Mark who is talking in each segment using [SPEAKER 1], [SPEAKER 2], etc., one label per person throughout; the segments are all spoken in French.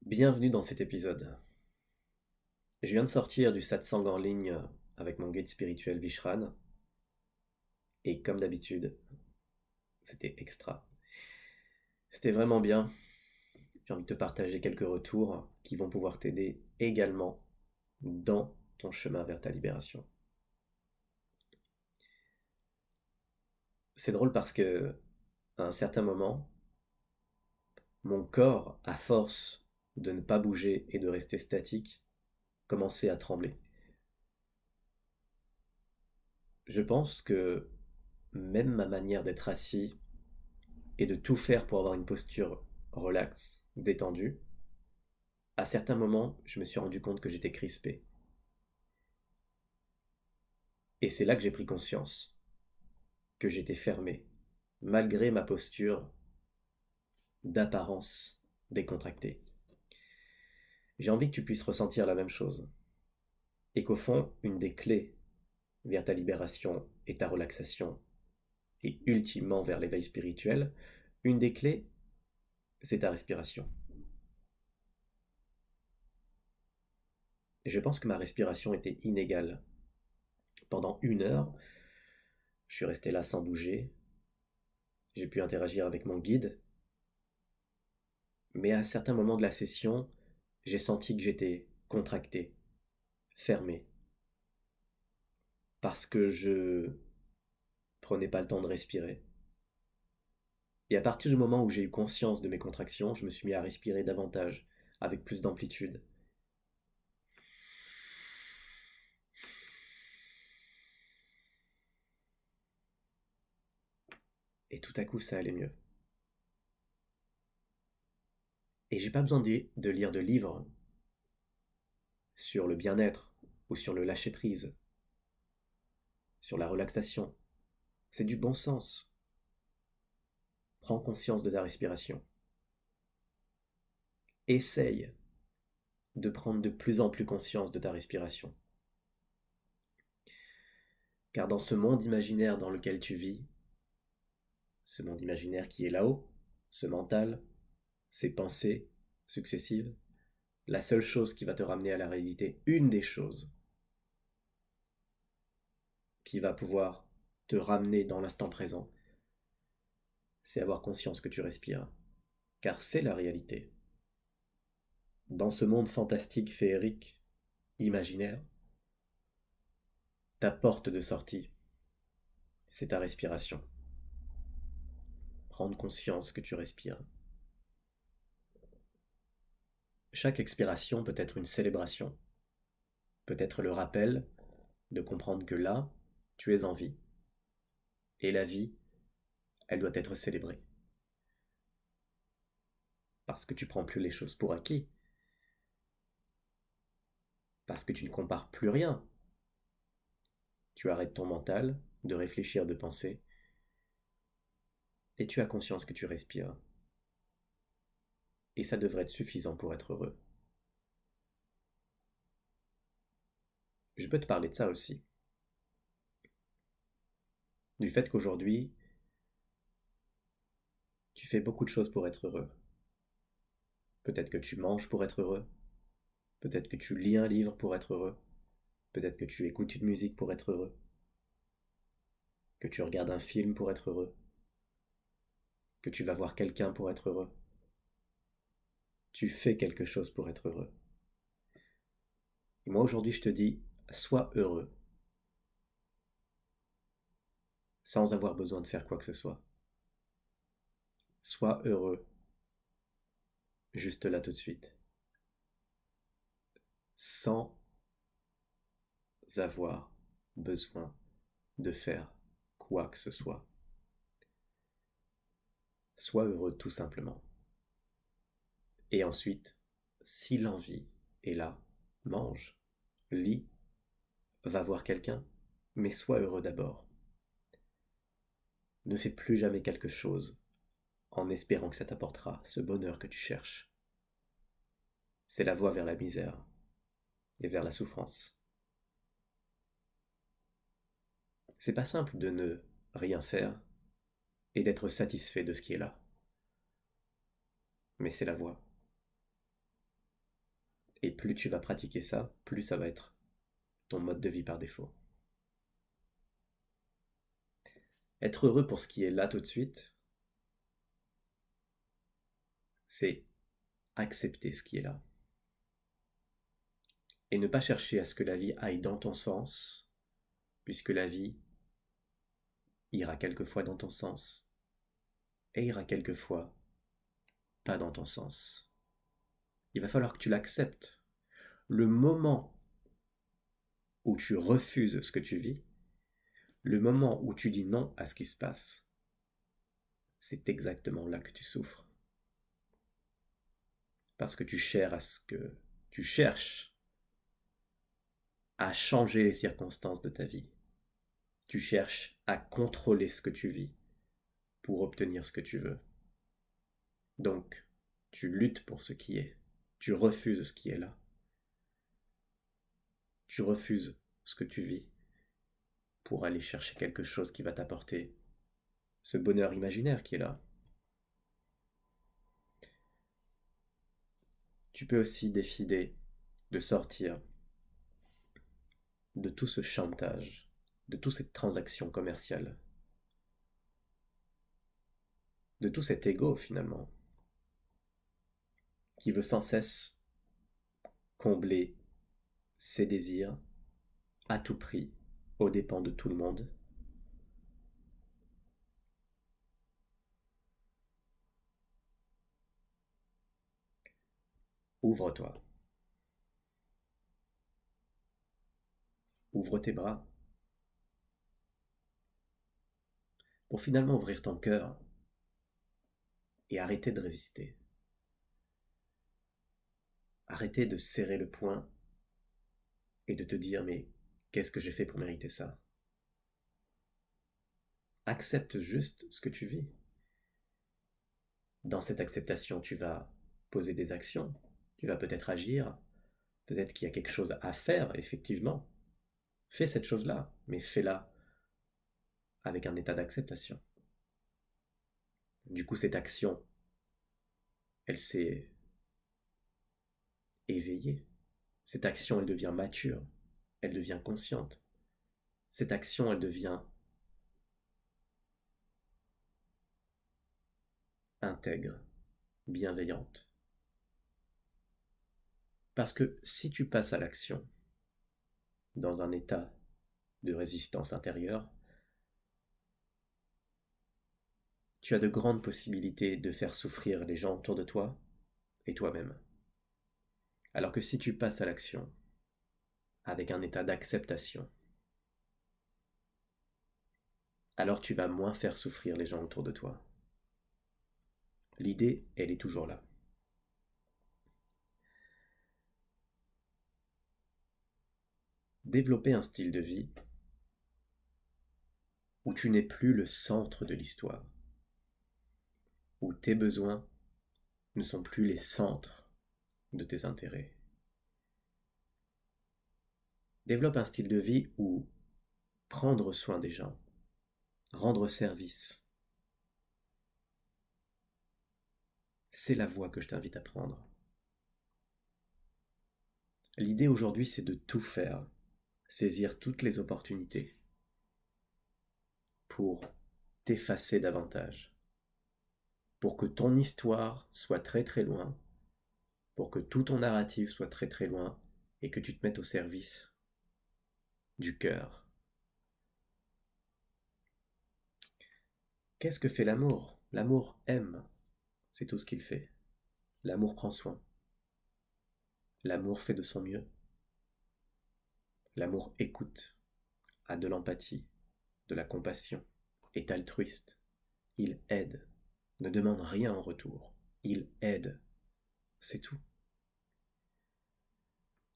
[SPEAKER 1] Bienvenue dans cet épisode. Je viens de sortir du satsang en ligne avec mon guide spirituel Vishran, et comme d'habitude, c'était extra. C'était vraiment bien. J'ai envie de te partager quelques retours qui vont pouvoir t'aider également dans ton chemin vers ta libération. C'est drôle parce que, à un certain moment, mon corps, à force de ne pas bouger et de rester statique, commençait à trembler. Je pense que même ma manière d'être assis et de tout faire pour avoir une posture relaxe, détendue, à certains moments, je me suis rendu compte que j'étais crispé. Et c'est là que j'ai pris conscience que j'étais fermé, malgré ma posture d'apparence décontractée. J'ai envie que tu puisses ressentir la même chose. Et qu'au fond, une des clés vers ta libération et ta relaxation, et ultimement vers l'éveil spirituel, une des clés, c'est ta respiration. Et je pense que ma respiration était inégale. Pendant 1 heure, je suis resté là sans bouger. J'ai pu interagir avec mon guide, mais à certains moments de la session, j'ai senti que j'étais contracté, fermé, parce que je prenais pas le temps de respirer. Et à partir du moment où j'ai eu conscience de mes contractions, je me suis mis à respirer davantage, avec plus d'amplitude. Et tout à coup, ça allait mieux. Et j'ai pas besoin de lire de livres sur le bien-être ou sur le lâcher-prise, sur la relaxation. C'est du bon sens. Prends conscience de ta respiration. Essaye de prendre de plus en plus conscience de ta respiration. Car dans ce monde imaginaire dans lequel tu vis, ce monde imaginaire qui est là-haut, ce mental, ces pensées successives, la seule chose qui va te ramener à la réalité, une des choses qui va pouvoir te ramener dans l'instant présent, c'est avoir conscience que tu respires. Car c'est la réalité. Dans ce monde fantastique, féerique, imaginaire, ta porte de sortie, c'est ta respiration. Prendre conscience que tu respires. Chaque expiration peut être une célébration, peut être le rappel de comprendre que là, tu es en vie. Et la vie, elle doit être célébrée. Parce que tu prends plus les choses pour acquis. Parce que tu ne compares plus rien. Tu arrêtes ton mental de réfléchir, de penser, et tu as conscience que tu respires. Et ça devrait être suffisant pour être heureux. Je peux te parler de ça aussi. Du fait qu'aujourd'hui, tu fais beaucoup de choses pour être heureux. Peut-être que tu manges pour être heureux. Peut-être que tu lis un livre pour être heureux. Peut-être que tu écoutes une musique pour être heureux. Que tu regardes un film pour être heureux. Que tu vas voir quelqu'un pour être heureux. Tu fais quelque chose pour être heureux. Et moi aujourd'hui je te dis, sois heureux. Sans avoir besoin de faire quoi que ce soit. Sois heureux. Juste là tout de suite. Sans avoir besoin de faire quoi que ce soit. Sois heureux tout simplement. Et ensuite, si l'envie est là, mange, lis, va voir quelqu'un, mais sois heureux d'abord. Ne fais plus jamais quelque chose en espérant que ça t'apportera ce bonheur que tu cherches. C'est la voie vers la misère et vers la souffrance. C'est pas simple de ne rien faire et d'être satisfait de ce qui est là. Mais c'est la voie. Et plus tu vas pratiquer ça, plus ça va être ton mode de vie par défaut. Être heureux pour ce qui est là tout de suite, c'est accepter ce qui est là. Et ne pas chercher à ce que la vie aille dans ton sens, puisque la vie ira quelquefois dans ton sens, et ira quelquefois pas dans ton sens. Il va falloir que tu l'acceptes. Le moment où tu refuses ce que tu vis, le moment où tu dis non à ce qui se passe, c'est exactement là que tu souffres. Parce que tu cherches à changer les circonstances de ta vie. Tu cherches à contrôler ce que tu vis pour obtenir ce que tu veux. Donc, tu luttes pour ce qui est. Tu refuses ce qui est là. Tu refuses ce que tu vis pour aller chercher quelque chose qui va t'apporter ce bonheur imaginaire qui est là. Tu peux aussi décider de sortir de tout ce chantage, de toute cette transaction commerciale, de tout cet ego finalement, qui veut sans cesse combler ses désirs à tout prix, aux dépens de tout le monde. Ouvre-toi. Ouvre tes bras pour finalement ouvrir ton cœur et arrêter de résister. Arrêter de serrer le poing et de te dire mais qu'est-ce que j'ai fait pour mériter ça? Accepte juste ce que tu vis. Dans cette acceptation, tu vas poser des actions, tu vas peut-être agir, peut-être qu'il y a quelque chose à faire, effectivement. Fais cette chose-là, mais fais-la avec un état d'acceptation. Du coup, cette action, elle s'est éveillée. Cette action, elle devient mature, elle devient consciente. Cette action, elle devient intègre, bienveillante. Parce que si tu passes à l'action dans un état de résistance intérieure, tu as de grandes possibilités de faire souffrir les gens autour de toi et toi-même. Alors que si tu passes à l'action avec un état d'acceptation, alors tu vas moins faire souffrir les gens autour de toi. L'idée, elle est toujours là. Développer un style de vie où tu n'es plus le centre de l'histoire, où tes besoins ne sont plus les centres de tes intérêts. Développe un style de vie où prendre soin des gens, rendre service, c'est la voie que je t'invite à prendre. L'idée aujourd'hui, c'est de tout faire, saisir toutes les opportunités pour t'effacer davantage, pour que ton histoire soit très très loin, pour que tout ton narratif soit très très loin et que tu te mettes au service du cœur. Qu'est-ce que fait l'amour? L'amour aime, c'est tout ce qu'il fait. L'amour prend soin. L'amour fait de son mieux. L'amour écoute, a de l'empathie, de la compassion, est altruiste. Il aide, ne demande rien en retour. Il aide, c'est tout.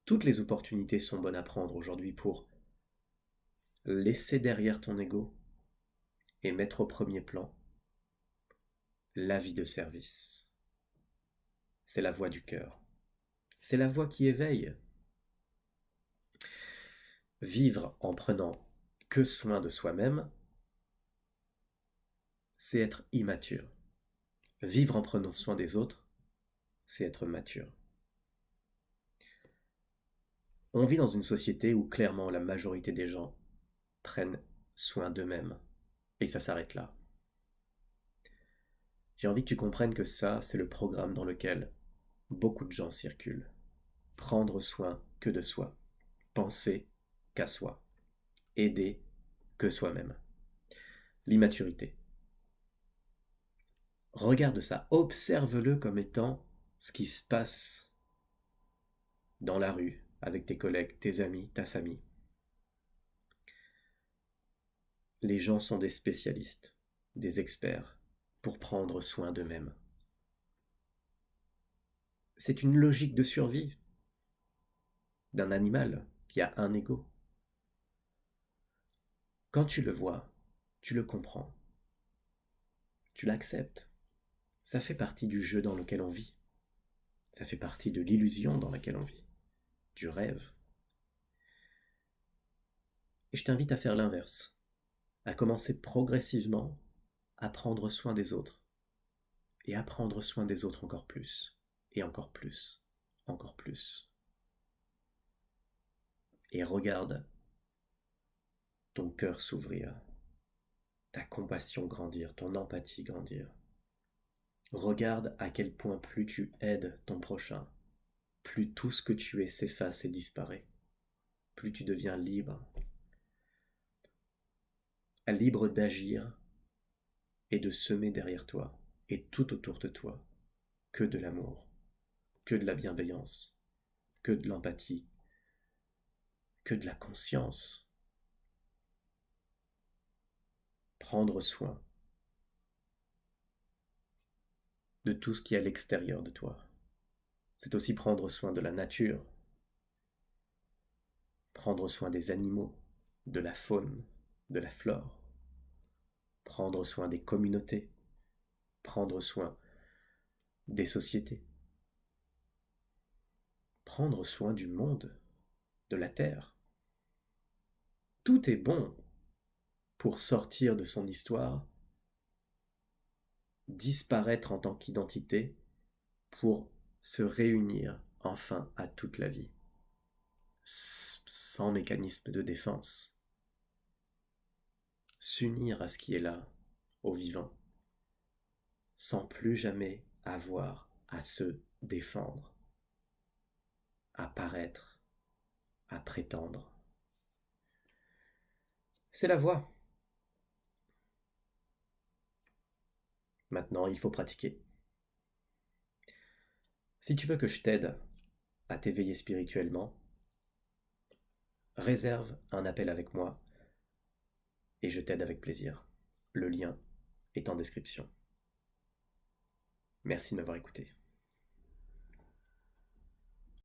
[SPEAKER 1] Toutes les opportunités sont bonnes à prendre aujourd'hui pour laisser derrière ton ego et mettre au premier plan la vie de service. C'est la voix du cœur. C'est la voix qui éveille. Vivre en prenant que soin de soi-même, c'est être immature. Vivre en prenant soin des autres, c'est être mature. On vit dans une société où clairement la majorité des gens prennent soin d'eux-mêmes. Et ça s'arrête là. J'ai envie que tu comprennes que ça, c'est le programme dans lequel beaucoup de gens circulent. Prendre soin que de soi. Penser qu'à soi. Aider que soi-même. L'immaturité. Regarde ça, observe-le comme étant ce qui se passe dans la rue, avec tes collègues, tes amis, ta famille. Les gens sont des spécialistes, des experts, pour prendre soin d'eux-mêmes. C'est une logique de survie d'un animal qui a un ego. Quand tu le vois, tu le comprends, tu l'acceptes. Ça fait partie du jeu dans lequel on vit. Ça fait partie de l'illusion dans laquelle on vit, du rêve. Et je t'invite à faire l'inverse, à commencer progressivement à prendre soin des autres, et à prendre soin des autres encore plus, et encore plus, encore plus. Et regarde ton cœur s'ouvrir, ta compassion grandir, ton empathie grandir. Regarde à quel point plus tu aides ton prochain, plus tout ce que tu es s'efface et disparaît, plus tu deviens libre, libre d'agir et de semer derrière toi et tout autour de toi que de l'amour, que de la bienveillance, que de l'empathie, que de la conscience. Prendre soin de tout ce qui est à l'extérieur de toi. C'est aussi prendre soin de la nature, prendre soin des animaux, de la faune, de la flore, prendre soin des communautés, prendre soin des sociétés, prendre soin du monde, de la terre. Tout est bon pour sortir de son histoire, disparaître en tant qu'identité, pour se réunir enfin à toute la vie, sans mécanisme de défense. S'unir à ce qui est là, au vivant, sans plus jamais avoir à se défendre, à paraître, à prétendre. C'est la voie. Maintenant, il faut pratiquer. Si tu veux que je t'aide à t'éveiller spirituellement, réserve un appel avec moi et je t'aide avec plaisir. Le lien est en description. Merci de m'avoir écouté.